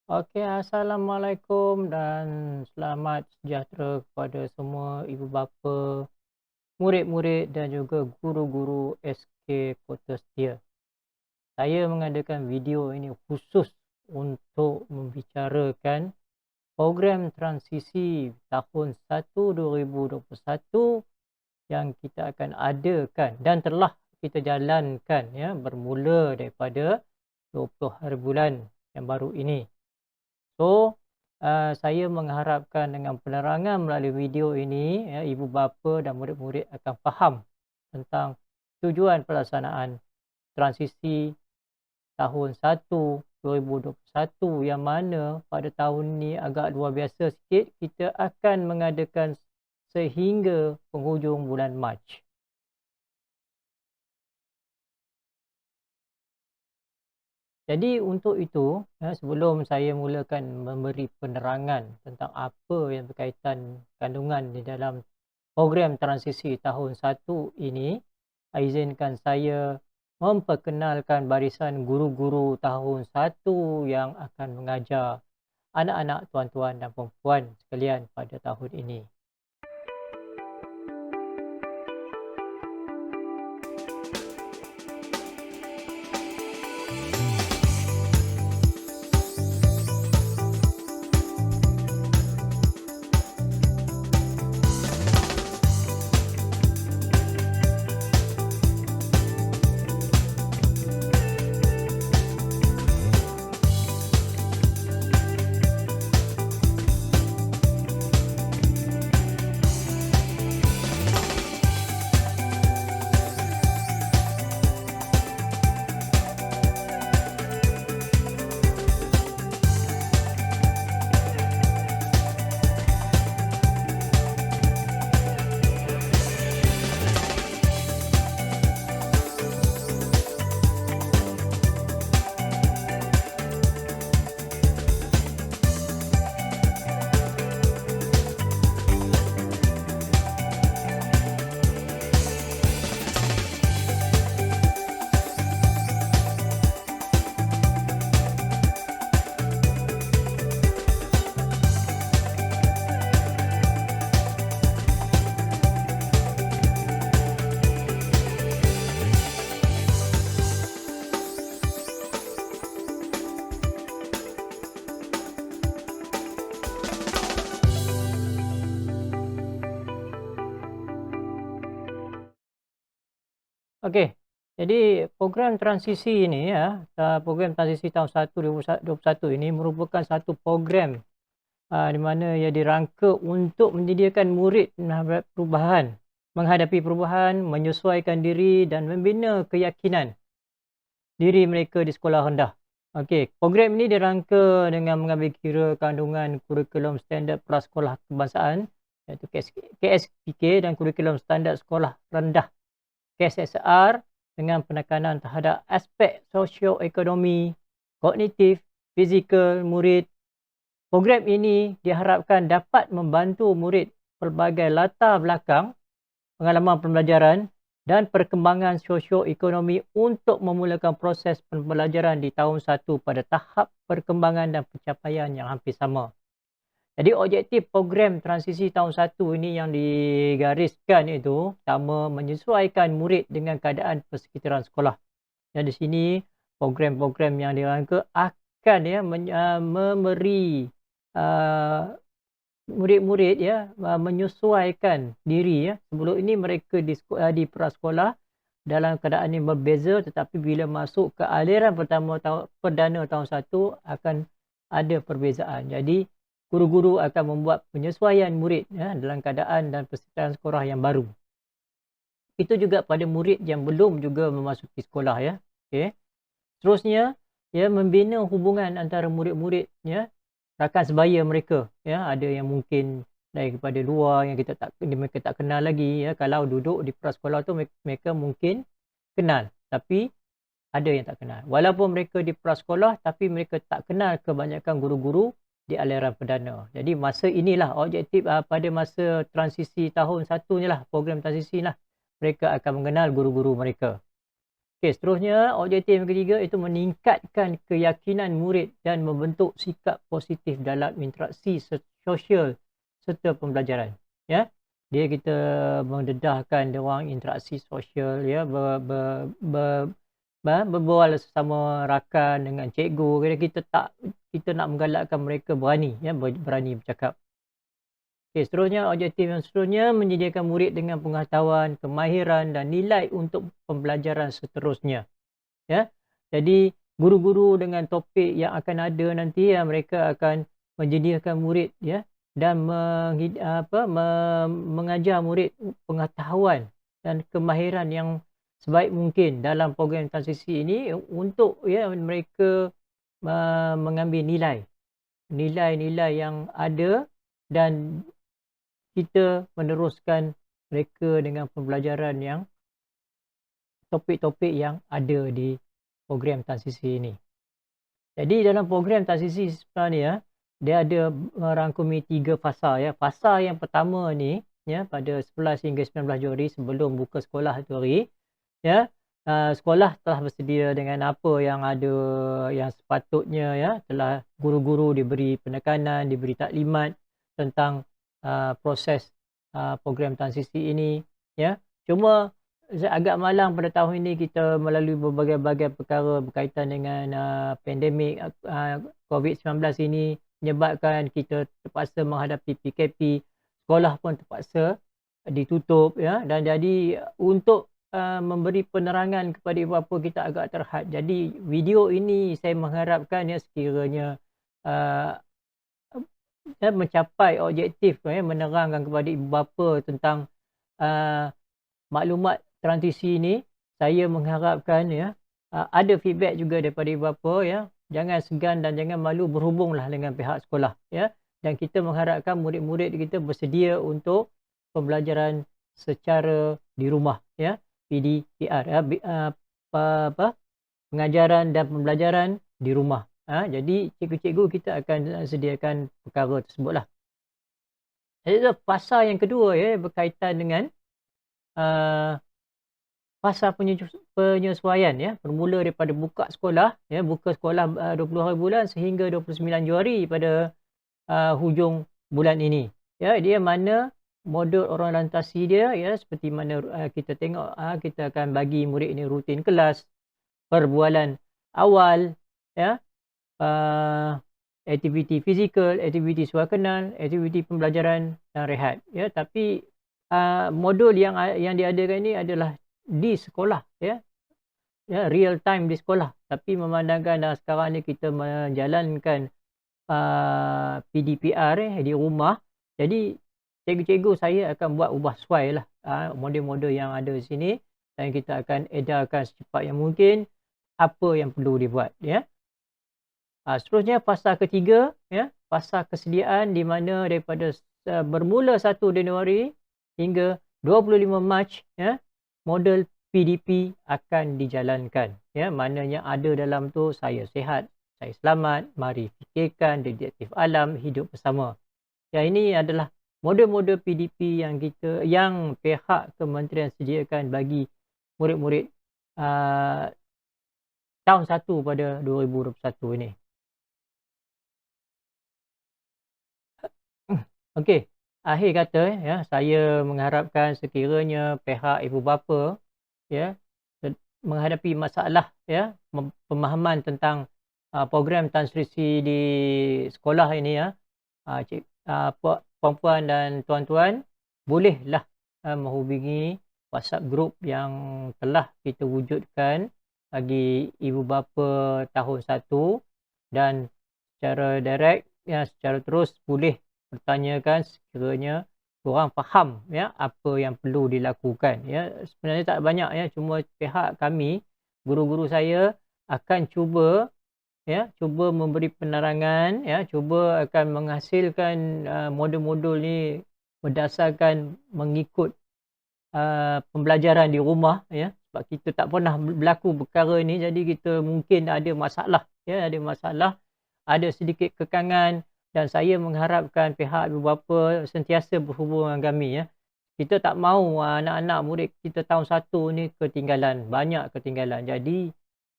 Okey, assalamualaikum dan selamat sejahtera kepada semua ibu bapa, murid-murid dan juga guru-guru SK Kota Setia. Saya mengadakan video ini khusus untuk membicarakan program transisi tahun 1 2021 yang kita akan adakan dan telah kita jalankan ya bermula daripada 20 hari bulan yang baru ini. So, saya mengharapkan dengan penerangan melalui video ini, ya, ibu bapa dan murid-murid akan faham tentang tujuan pelaksanaan transisi tahun 1 2021 yang mana pada tahun ni agak luar biasa sikit, kita akan mengadakan sehingga penghujung bulan Mac. Jadi untuk itu, sebelum saya mulakan memberi penerangan tentang apa yang berkaitan kandungan di dalam program transisi tahun 1 ini, izinkan saya memperkenalkan barisan guru-guru tahun 1 yang akan mengajar anak-anak tuan-tuan dan puan-puan sekalian pada tahun ini. Okey, jadi program transisi ini ya, program transisi tahun 1 2021 ini merupakan satu program di mana ia dirangka untuk menyediakan murid menghadapi perubahan, menyesuaikan diri dan membina keyakinan diri mereka di sekolah rendah. Okey, program ini dirangka dengan mengambil kira kandungan kurikulum standard prasekolah kebangsaan iaitu KSPK dan kurikulum standard sekolah rendah KSSR dengan penekanan terhadap aspek sosioekonomi, kognitif, fizikal murid. Program ini diharapkan dapat membantu murid pelbagai latar belakang, pengalaman pembelajaran dan perkembangan sosioekonomi untuk memulakan proses pembelajaran di tahun 1 pada tahap perkembangan dan pencapaian yang hampir sama. Jadi objektif program transisi tahun 1 ini yang digariskan itu pertama menyesuaikan murid dengan keadaan persekitaran sekolah. Dan di sini program-program yang dirangka akan memberi murid-murid menyesuaikan diri ya. Sebelum ini mereka di prasekolah dalam keadaan yang berbeza, tetapi bila masuk ke aliran perdana tahun 1 akan ada perbezaan. Jadi guru-guru akan membuat penyesuaian murid ya, dalam keadaan dan persekitaran sekolah yang baru. Itu juga pada murid yang belum juga memasuki sekolah ya. Okey. Seterusnya ya membina hubungan antara murid-murid ya, rakan sebaya mereka ya, ada yang mungkin daripada luar yang mereka tak kenal lagi ya. Kalau duduk di prasekolah tu mereka mungkin kenal, tapi ada yang tak kenal. Walaupun mereka di prasekolah tapi mereka tak kenal kebanyakan guru-guru di aliran perdana. Jadi masa inilah objektif pada masa transisi tahun 1 ni lah, program transisi lah. Mereka akan mengenal guru-guru mereka. Okey, seterusnya objektif yang ketiga itu meningkatkan keyakinan murid dan membentuk sikap positif dalam interaksi sosial serta pembelajaran. Ya, dia kita mendedahkan dia orang interaksi sosial, ya, berbual sesama rakan dengan cikgu. Kita nak menggalakkan mereka berani, ya, berani bercakap. Okey, seterusnya objektif yang seterusnya menyediakan murid dengan pengetahuan, kemahiran dan nilai untuk pembelajaran seterusnya. Ya, jadi guru-guru dengan topik yang akan ada nanti, ya, mereka akan menyediakan murid, ya, dan mengajar murid pengetahuan dan kemahiran yang sebaik mungkin dalam program transisi ini untuk, ya, mereka mengambil nilai-nilai yang ada dan kita meneruskan mereka dengan pembelajaran yang topik-topik yang ada di program transisi ini. Jadi dalam program transisi sebenarnya dia ada merangkumi 3 fasa, ya. Fasa yang pertama ni, ya, pada 11 hingga 19 Januari sebelum buka sekolah tu hari, ya, sekolah telah bersedia dengan apa yang ada yang sepatutnya, ya. Telah guru-guru diberi penekanan, diberi taklimat tentang proses program transisi ini, ya. Cuma agak malang pada tahun ini kita melalui berbagai-bagai perkara berkaitan dengan pandemik COVID-19 ini menyebabkan kita terpaksa menghadapi PKP, sekolah pun terpaksa ditutup, ya, dan jadi untuk memberi penerangan kepada ibu bapa kita agak terhad. Jadi video ini saya mengharapkan, ya, sekiranya mencapai objektif, ya, menerangkan kepada ibu bapa tentang maklumat transisi ini. Saya mengharapkan, ya, ada feedback juga daripada ibu bapa, ya. Jangan segan dan jangan malu, berhubunglah dengan pihak sekolah, ya. Dan kita mengharapkan murid-murid kita bersedia untuk pembelajaran secara di rumah, ya, PDPR, ya, pengajaran dan pembelajaran di rumah. Jadi cikgu-cikgu kita akan sediakan perkara tersebutlah. Jadi fasa yang kedua, ya, berkaitan dengan fasa penyesuaian, ya, bermula daripada buka sekolah, ya, buka sekolah 20 hari bulan sehingga 29 Januari pada hujung bulan ini. Ya, dia mana modul orientasi dia, ya, seperti mana kita tengok, kita akan bagi murid ini rutin kelas, perbualan awal, ya, aktiviti fizikal, aktiviti suara kenal, aktiviti pembelajaran dan rehat, ya. Tapi modul yang diadakan ini adalah di sekolah, ya, real time di sekolah. Tapi memandangkan sekarang ni kita menjalankan PDPR, di rumah, jadi cikgu-cikgu saya akan buat ubah suai lah model-model yang ada di sini, dan kita akan edarkan secepat yang mungkin apa yang perlu dibuat, ya. Seterusnya fasa ketiga, ya, fasa kesediaan, di mana daripada bermula 1 Januari hingga 25 Mac, ya, model PDP akan dijalankan, ya. Maknanya ada dalam tu saya sihat, saya selamat, mari fikirkan, detektif alam, hidup bersama. Ya, ini adalah model-model PDP yang pihak kementerian sediakan bagi murid-murid tahun 1 pada 2021 ini. Okey, akhir kata, ya, saya mengharapkan sekiranya pihak ibu bapa, ya, menghadapi masalah, ya, pemahaman tentang program transisi di sekolah ini, ya, puan-puan dan tuan-tuan bolehlah menghubungi WhatsApp group yang telah kita wujudkan bagi ibu bapa tahun 1, dan secara direct, ya, secara terus boleh bertanyakan sekiranya orang faham, ya, apa yang perlu dilakukan, ya. Sebenarnya tak banyak, ya, cuma pihak kami, guru-guru saya akan cuba memberi penerangan, ya, cuba akan menghasilkan modul-modul ni berdasarkan mengikut pembelajaran di rumah, ya. Sebab kita tak pernah berlaku perkara ni, jadi kita mungkin ada masalah, ya, ada sedikit kekangan, dan saya mengharapkan pihak ibu bapa sentiasa berhubung dengan kami, ya. kita tak mahu anak-anak murid kita tahun 1 ni ketinggalan, banyak ketinggalan. Jadi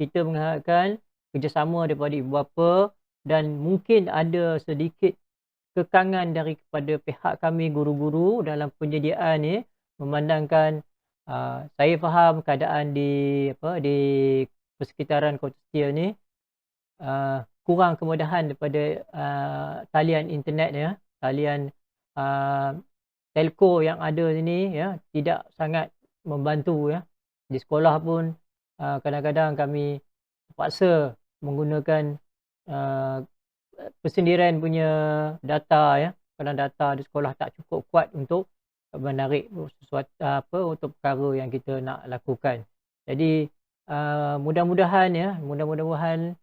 kita mengharapkan kerjasama daripada ibu bapa dan mungkin ada sedikit kekangan daripada pihak kami guru-guru dalam penyediaan ni, memandangkan saya faham keadaan di persekitaran Kota Setia ni kurang kemudahan daripada talian internet ya, talian telco yang ada sini ya, tidak sangat membantu ya. Di sekolah pun kadang-kadang kami terpaksa menggunakan persendirian punya data ya. Kadang data di sekolah tak cukup kuat untuk menarik sesuatu untuk perkara yang kita nak lakukan. Jadi mudah-mudahan ya, mudah-mudahan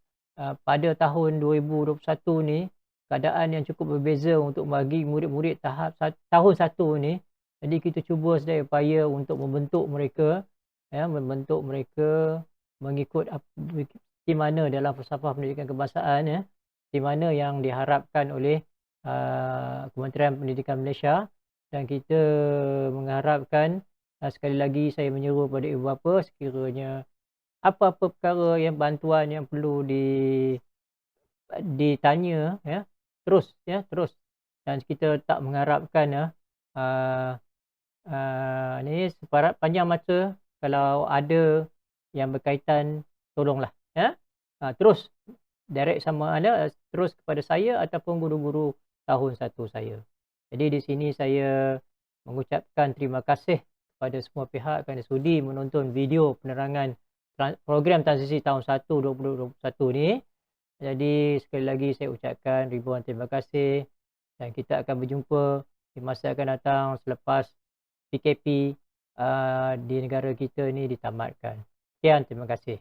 pada tahun 2021 ni keadaan yang cukup berbeza untuk bagi murid-murid tahap tahun 1 ni. Jadi kita cuba sedaya upaya untuk membentuk mereka ya, mengikut di mana dalam falsafah pendidikan kebangsaan ya, di mana yang diharapkan oleh Kementerian Pendidikan Malaysia. Dan kita mengharapkan sekali lagi saya menyeru kepada ibu bapa, sekiranya apa-apa perkara yang bantuan yang perlu ditanya ya, terus dan kita tak mengharapkan ni separat panjang mata. Kalau ada yang berkaitan, tolonglah ya, terus direct sama ada terus kepada saya ataupun guru-guru tahun 1 saya. Jadi di sini saya mengucapkan terima kasih kepada semua pihak kerana sudi menonton video penerangan program transisi tahun 1 2021 ni. Jadi sekali lagi saya ucapkan ribuan terima kasih dan kita akan berjumpa di masa akan datang selepas PKP di negara kita ni ditamatkan. Sekian, terima kasih.